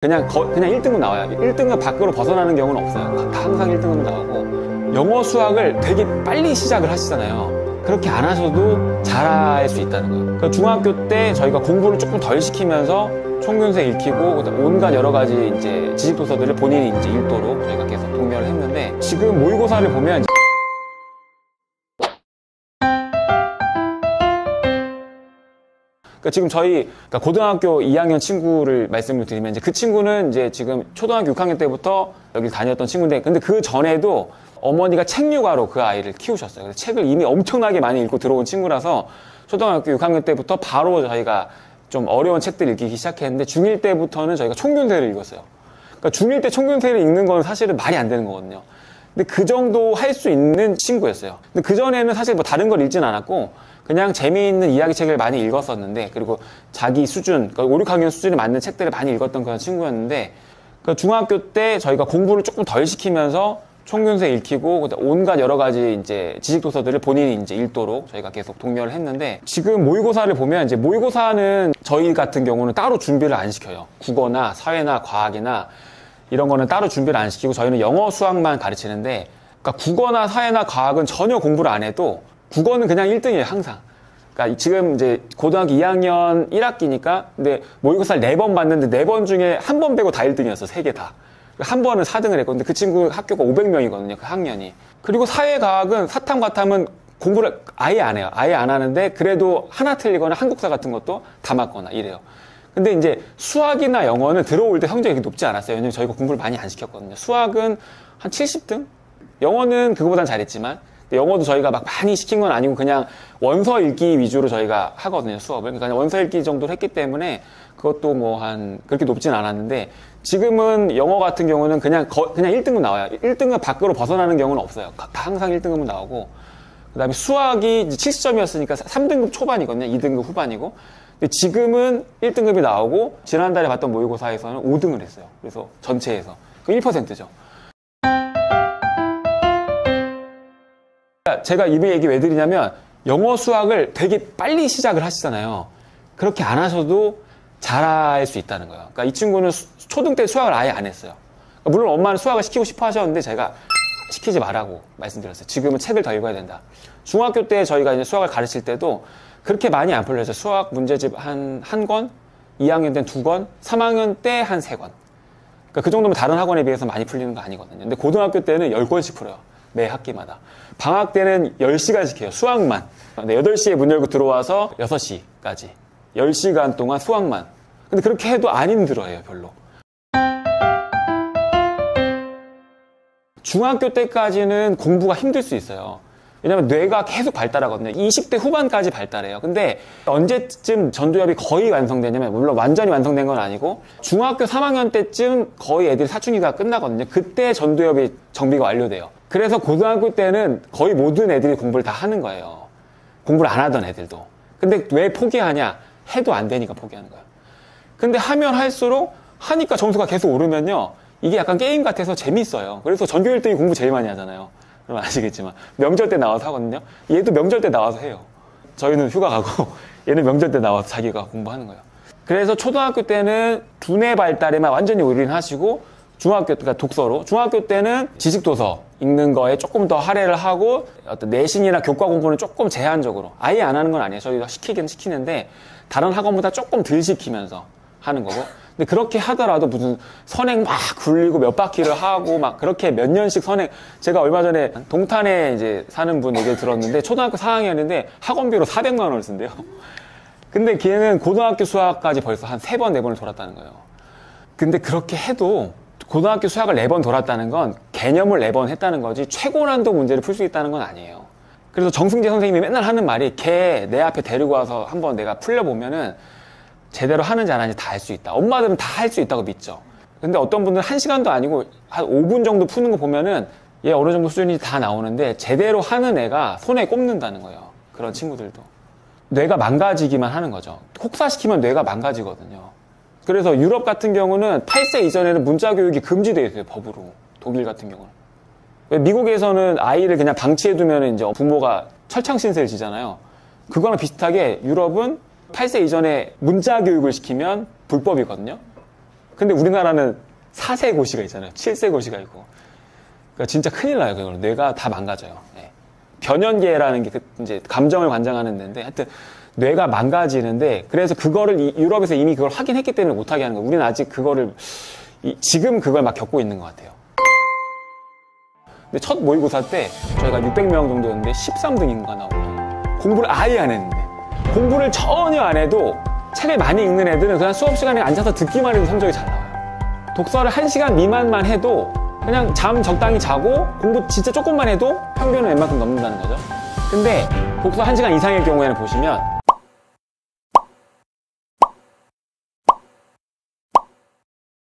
그냥 1등급 나와요. 1등급 밖으로 벗어나는 경우는 없어요. 다 항상 1등급 나오고, 영어 수학을 되게 빨리 시작을 하시잖아요. 그렇게 안 하셔도 잘할 수 있다는 거예요. 그러니까 중학교 때 저희가 공부를 조금 덜 시키면서 총균세 읽히고 온갖 여러 가지 이제 지식 도서들을 본인이 이제 읽도록 저희가 계속 독려를 했는데, 지금 모의고사를 보면 그러니까 지금 그러니까 고등학교 2학년 친구를 말씀을 드리면, 이제 그 친구는 이제 지금 초등학교 6학년 때부터 여기 다녔던 친구인데, 근데 그 전에도 어머니가 책 육아로 그 아이를 키우셨어요. 그래서 책을 이미 엄청나게 많이 읽고 들어온 친구라서 초등학교 6학년 때부터 바로 저희가 좀 어려운 책들을 읽기 시작했는데, 중1 때부터는 저희가 총균세를 읽었어요. 그러니까 중1 때 총균세를 읽는 건 사실은 말이 안 되는 거거든요. 근데 그 정도 할 수 있는 친구였어요. 근데 그전에는 사실 뭐 다른 걸 읽진 않았고, 그냥 재미있는 이야기책을 많이 읽었었는데, 그리고 자기 수준, 그러니까 5, 6학년 수준에 맞는 책들을 많이 읽었던 그런 친구였는데, 그러니까 중학교 때 저희가 공부를 조금 덜 시키면서 총균세 읽히고 온갖 여러 가지 이제 지식 도서들을 본인이 이제 읽도록 저희가 계속 독려를 했는데, 지금 모의고사를 보면 이제 모의고사는 저희 같은 경우는 따로 준비를 안 시켜요. 국어나 사회나 과학이나 이런 거는 따로 준비를 안 시키고 저희는 영어 수학만 가르치는데, 그러니까 국어나 사회나 과학은 전혀 공부를 안 해도 국어는 그냥 1등이에요, 항상. 그러니까 지금 이제 고등학교 2학년 1학기니까, 근데 모의고사를 4번 봤는데 4번 중에 한 번 빼고 다 1등이었어, 3개 다. 한 번은 4등을 했고, 근데 그 친구 학교가 500명이거든요, 그 학년이. 그리고 사회과학은 사탐, 과탐은 공부를 아예 안 해요. 아예 안 하는데, 그래도 하나 틀리거나 한국사 같은 것도 다 맞거나 이래요. 근데 이제 수학이나 영어는 들어올 때 성적이 그렇게 높지 않았어요. 왜냐면 저희가 공부를 많이 안 시켰거든요. 수학은 한 70등? 영어는 그거보단 잘했지만, 영어도 저희가 막 많이 시킨 건 아니고 그냥 원서 읽기 위주로 저희가 하거든요, 수업을. 그러니까 원서 읽기 정도로 했기 때문에 그것도 뭐 그렇게 높진 않았는데, 지금은 영어 같은 경우는 그냥 1등급 나와요. 1등급 밖으로 벗어나는 경우는 없어요. 다 항상 1등급은 나오고, 그 다음에 수학이 70점이었으니까 3등급 초반이거든요. 2등급 후반이고. 근데 지금은 1등급이 나오고, 지난달에 봤던 모의고사에서는 5등을 했어요. 그래서 전체에서. 그 1%죠. 제가 이 얘기 왜 드리냐면, 영어 수학을 되게 빨리 시작을 하시잖아요. 그렇게 안 하셔도 잘할 수 있다는 거예요. 그러니까 이 친구는 초등 때 수학을 아예 안 했어요. 그러니까 물론 엄마는 수학을 시키고 싶어 하셨는데 제가 시키지 말라고 말씀드렸어요. 지금은 책을 더 읽어야 된다. 중학교 때 저희가 이제 수학을 가르칠 때도 그렇게 많이 안 풀렸어요. 수학 문제집 한 권, 2학년 때는 2권, 3학년 때 한 3권. 그러니까 그 정도면 다른 학원에 비해서 많이 풀리는 거 아니거든요. 근데 고등학교 때는 10권씩 풀어요. 매 학기마다. 방학 때는 10시간씩 해요. 수학만. 8시에 문 열고 들어와서 6시까지. 10시간 동안 수학만. 근데 그렇게 해도 안 힘들어해요, 별로. 중학교 때까지는 공부가 힘들 수 있어요. 왜냐면 뇌가 계속 발달하거든요. 20대 후반까지 발달해요. 근데 언제쯤 전두엽이 거의 완성되냐면, 물론 완전히 완성된 건 아니고, 중학교 3학년 때쯤 거의 애들이 사춘기가 끝나거든요. 그때 전두엽이 정비가 완료돼요. 그래서 고등학교 때는 거의 모든 애들이 공부를 다 하는 거예요. 공부를 안 하던 애들도. 근데 왜 포기하냐? 해도 안 되니까 포기하는 거예요. 근데 하면 할수록 하니까 점수가 계속 오르면요, 이게 약간 게임 같아서 재밌어요. 그래서 전교 1등이 공부 제일 많이 하잖아요. 그럼 아시겠지만 명절 때 나와서 하거든요. 얘도 명절 때 나와서 해요. 저희는 휴가 가고 얘는 명절 때 나와서 자기가 공부하는 거예요. 그래서 초등학교 때는 두뇌 발달에만 완전히 올인하시고, 그러니까 독서로, 중학교 때는 지식도서 읽는 거에 조금 더 할애를 하고, 어떤 내신이나 교과 공부는 조금 제한적으로, 아예 안 하는 건 아니에요. 저희가 시키긴 시키는데 다른 학원보다 조금 덜 시키면서 하는 거고. 근데 그렇게 하더라도 무슨 선행 막 굴리고 몇 바퀴를 하고 막 그렇게 몇 년씩 제가 얼마 전에 동탄에 이제 사는 분 얘기를 들었는데, 초등학교 4학년인데 학원비로 400만 원을 쓴대요. 근데 걔는 고등학교 수학까지 벌써 한 3번, 4번을 돌았다는 거예요. 근데 그렇게 해도 고등학교 수학을 4번 돌았다는 건 개념을 4번 했다는 거지 최고 난도 문제를 풀 수 있다는 건 아니에요. 그래서 정승재 선생님이 맨날 하는 말이, 걔 내 앞에 데리고 와서 한번 내가 풀려보면은 제대로 하는지 안 하는지 다 할 수 있다. 엄마들은 다 할 수 있다고 믿죠. 근데 어떤 분들은 1시간도 아니고 한 5분 정도 푸는 거 보면은 얘 어느 정도 수준이 다 나오는데, 제대로 하는 애가 손에 꼽는다는 거예요. 그런 친구들도. 뇌가 망가지기만 하는 거죠. 혹사시키면 뇌가 망가지거든요. 그래서 유럽 같은 경우는 8세 이전에는 문자 교육이 금지되어 있어요, 법으로. 독일 같은 경우는. 미국에서는 아이를 그냥 방치해두면 이제 부모가 철창 신세를 지잖아요. 그거랑 비슷하게 유럽은 8세 이전에 문자 교육을 시키면 불법이거든요. 근데 우리나라는 4세 고시가 있잖아요. 7세 고시가 있고. 그러니까 진짜 큰일 나요. 그걸 뇌가 다 망가져요. 예. 변연계라는 게 이제 감정을 관장하는 데인데 하여튼 뇌가 망가지는데 그래서 그거를 유럽에서 이미 그걸 확인했기 때문에 못하게 하는 거예요. 우리는 아직 그거를 지금 그걸 막 겪고 있는 것 같아요. 근데 첫 모의고사 때 저희가 600명 정도였는데 13등인가 나오고 공부를 아예 안 했는데 공부를 전혀 안 해도 책을 많이 읽는 애들은 그냥 수업 시간에 앉아서 듣기만 해도 성적이 잘 나와요. 독서를 1시간 미만만 해도 그냥 잠 적당히 자고 공부 진짜 조금만 해도 평균은 웬만큼 넘는다는 거죠. 근데 독서 1시간 이상일 경우에는 보시면